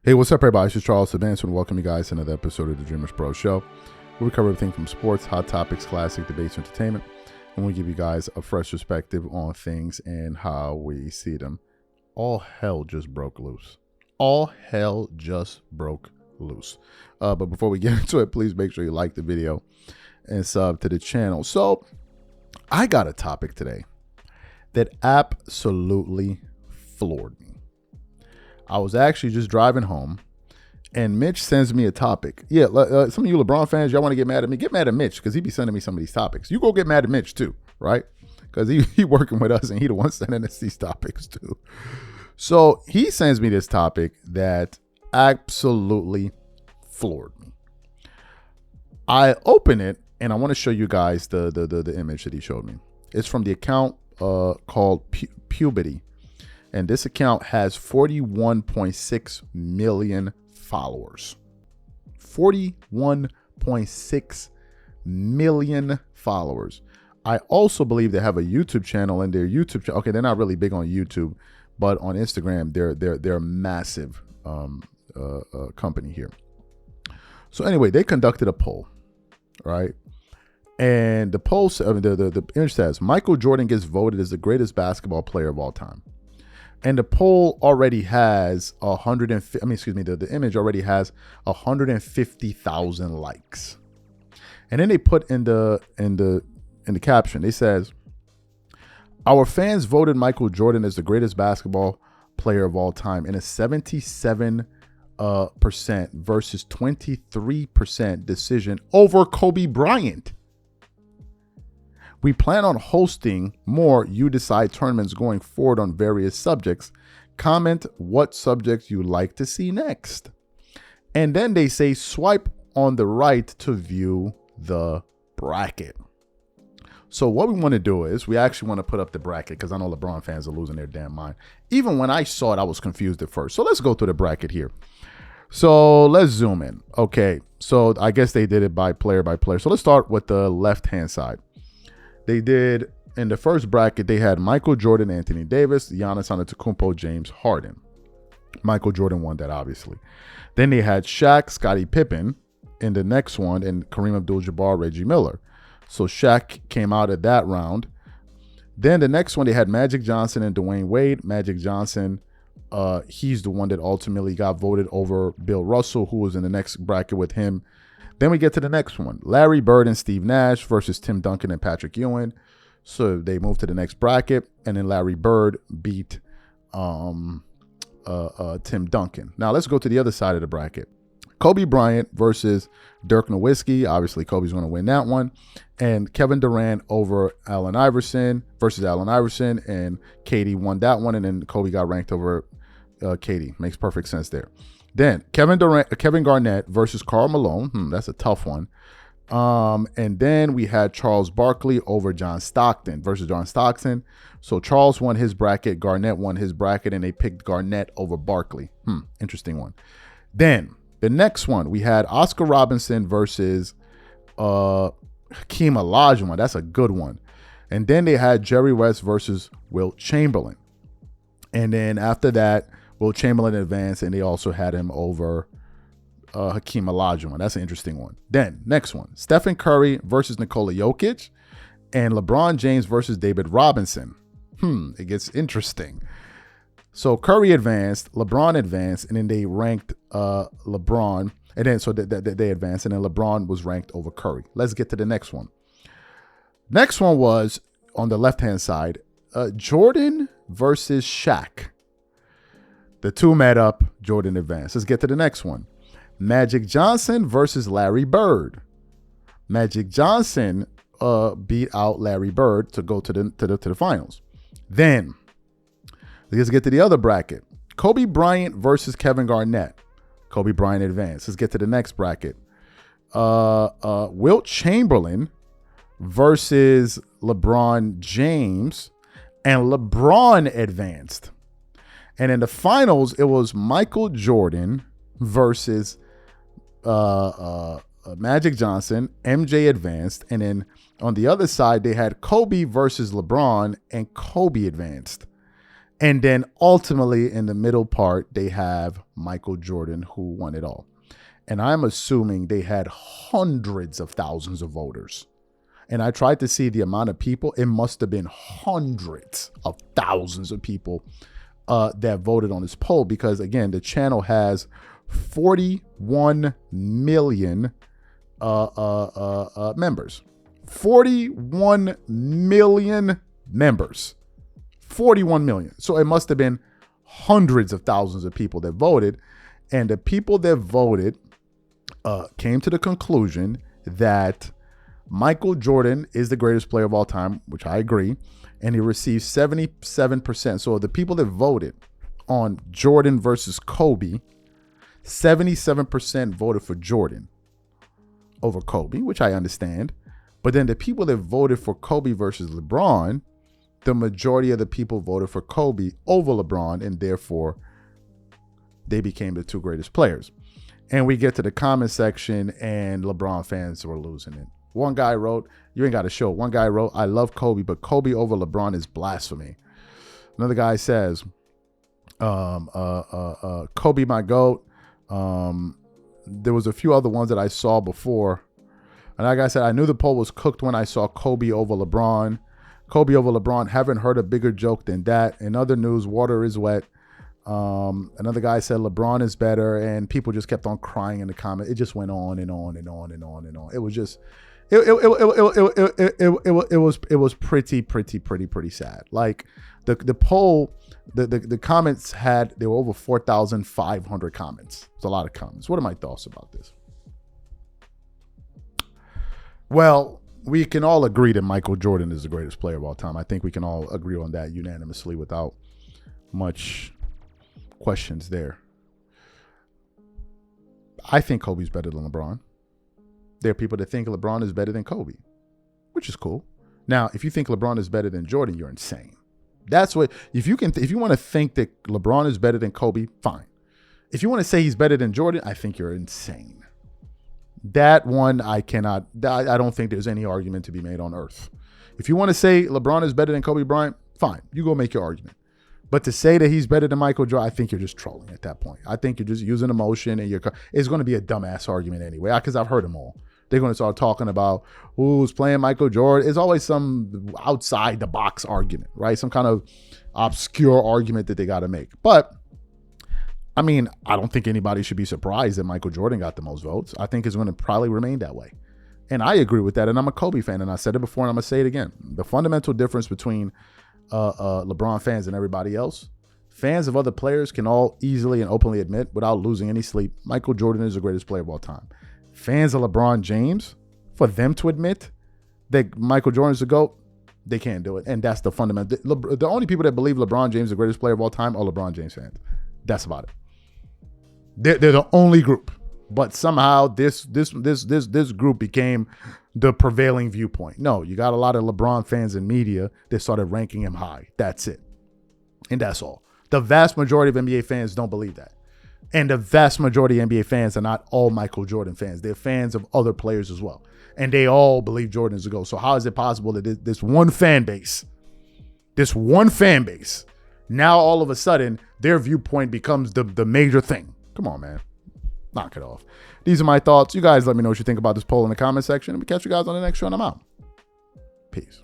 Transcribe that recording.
Hey, what's up, everybody? This is Charles Advance and welcome you guys to another episode of the DREAMERSPRO show, where we cover everything from sports, hot topics, classic debates, entertainment, and we give you guys a fresh perspective on things and how we see them. All hell just broke loose. All hell just broke loose. But before we get into it, please make sure you like the video and sub to the channel. So I got a topic today that absolutely floored me. I was actually just driving home, and Mitch sends me a topic. Yeah, some of you LeBron fans, y'all want to get mad at me? Get mad at Mitch, because he be sending me some of these topics. You go get mad at Mitch too, right? Because he working with us, and he the one sending us these topics too. So he sends me this topic that absolutely floored me. I open it, and I want to show you guys the image that he showed me. It's from the account called Puberty. And this account has 41.6 million followers. 41.6 million followers. I also believe they have a YouTube channel, and their YouTube channel. Okay, they're not really big on YouTube, but on Instagram, they're a massive company here. So anyway, they conducted a poll, right? And the poll, the image says Michael Jordan gets voted as the greatest basketball player of all time. And the poll already has the image already has 150,000 likes. And then they put in the caption, they says, our fans voted Michael Jordan as the greatest basketball player of all time in a 77% versus 23% decision over Kobe Bryant. We plan on hosting more You Decide tournaments going forward on various subjects. Comment what subjects you'd like to see next. And then they say swipe on the right to view the bracket. So what we want to do is we actually want to put up the bracket, because I know LeBron fans are losing their damn mind. Even when I saw it, I was confused at first. So let's go through the bracket here. So let's zoom in. Okay, so I guess they did it by player. So let's start with the left-hand side. They did, in the first bracket, they had Michael Jordan, Anthony Davis, Giannis Antetokounmpo, James Harden. Michael Jordan won that, obviously. Then they had Shaq, Scottie Pippen in the next one, and Kareem Abdul-Jabbar, Reggie Miller. So Shaq came out at that round. Then the next one, they had Magic Johnson and Dwayne Wade. Magic Johnson, he's the one that ultimately got voted over Bill Russell, who was in the next bracket with him. Then we get to the next one, Larry Bird and Steve Nash versus Tim Duncan and Patrick Ewing. So they moved to the next bracket, and then Larry Bird beat Tim Duncan. Now let's go to the other side of the bracket. Kobe Bryant versus Dirk Nowitzki. Obviously, Kobe's going to win that one. And Kevin Durant over Allen Iverson versus Allen Iverson, and Katie won that one, and then Kobe got ranked over Katie. Makes perfect sense there. Then Kevin Garnett versus Karl Malone. That's a tough one. And then we had Charles Barkley over John Stockton versus John Stockton. So Charles won his bracket, Garnett won his bracket, and they picked Garnett over Barkley. Interesting one. Then the next one, we had Oscar Robertson versus Hakeem Olajuwon. That's a good one. And then they had Jerry West versus Wilt Chamberlain. And then after that, Wilt Chamberlain advanced, and they also had him over Hakeem Olajuwon. That's an interesting one. Then, next one, Stephen Curry versus Nikola Jokic, and LeBron James versus David Robinson. It gets interesting. So Curry advanced, LeBron advanced, and then they ranked LeBron, and then so they advanced, and then LeBron was ranked over Curry. Let's get to the next one. Next one was, on the left-hand side, Jordan versus Shaq. The two met up, Jordan advanced. Let's get to the next one. Magic Johnson versus Larry Bird. Magic Johnson beat out Larry Bird to go to the finals. Then let's get to the other bracket. Kobe Bryant versus Kevin Garnett. Kobe Bryant advanced. Let's get to the next bracket. Wilt Chamberlain versus LeBron James, and LeBron advanced. And in the finals, it was Michael Jordan versus Magic Johnson. MJ advanced. And then on the other side, they had Kobe versus LeBron, and Kobe advanced. And then ultimately in the middle part, they have Michael Jordan, who won it all. And I'm assuming they had hundreds of thousands of voters. And I tried to see the amount of people. It must have been hundreds of thousands of people that voted on this poll, because again, the channel has 41 million members. 41 million members. 41 million. So it must have been hundreds of thousands of people that voted. And the people that voted came to the conclusion that Michael Jordan is the greatest player of all time, which I agree. And he received 77%. So the people that voted on Jordan versus Kobe, 77% voted for Jordan over Kobe, which I understand. But then the people that voted for Kobe versus LeBron, the majority of the people voted for Kobe over LeBron, and therefore they became the two greatest players. And we get to the comment section, and LeBron fans were losing it. One guy wrote, you ain't got to show. One guy wrote, I love Kobe, but Kobe over LeBron is blasphemy. Another guy says, Kobe my GOAT. There was a few other ones that I saw before. And like I said, I knew the poll was cooked when I saw Kobe over LeBron. Kobe over LeBron, haven't heard a bigger joke than that. In other news, water is wet. Another guy said LeBron is better, and people just kept on crying in the comments. It just went on and on and on and on and on. It was just, it was pretty sad. Like the poll, the comments there were over 4,500 comments. It's a lot of comments. What are my thoughts about this? Well, we can all agree that Michael Jordan is the greatest player of all time. I think we can all agree on that unanimously without much questions there. I think Kobe's better than LeBron. There are people that think LeBron is better than Kobe, which is cool. Now, if you think LeBron is better than Jordan, you're insane. That's what, if you want to think that LeBron is better than Kobe, fine. If you want to say he's better than Jordan, I think you're insane. That one, I don't think there's any argument to be made on earth. If you want to say LeBron is better than Kobe Bryant, fine. You go make your argument. But to say that he's better than Michael Jordan, I think you're just trolling at that point. I think you're just using emotion, and it's going to be a dumbass argument anyway, because I've heard them all. They're going to start talking about who's playing Michael Jordan. It's always some outside the box argument, right? Some kind of obscure argument that they got to make. But I mean, I don't think anybody should be surprised that Michael Jordan got the most votes. I think it's going to probably remain that way. And I agree with that. And I'm a Kobe fan, and I said it before, and I'm going to say it again. The fundamental difference between LeBron fans and everybody else, fans of other players can all easily and openly admit without losing any sleep, Michael Jordan is the greatest player of all time. Fans of LeBron James, for them to admit that Michael Jordan is the GOAT, they can't do it. And that's the fundamental. The only people that believe LeBron James is the greatest player of all time are LeBron James fans. That's about it. They're the only group. But somehow this group became the prevailing viewpoint. No, you got a lot of LeBron fans in media that started ranking him high. That's it. And that's all. The vast majority of NBA fans don't believe that. And the vast majority of NBA fans are not all Michael Jordan fans. They're fans of other players as well. And they all believe Jordan is the GOAT. So how is it possible that this one fan base, now all of a sudden their viewpoint becomes the major thing? Come on, man. Knock it off. These are my thoughts. You guys let me know what you think about this poll in the comment section. And we catch you guys on the next show, and I'm out. Peace.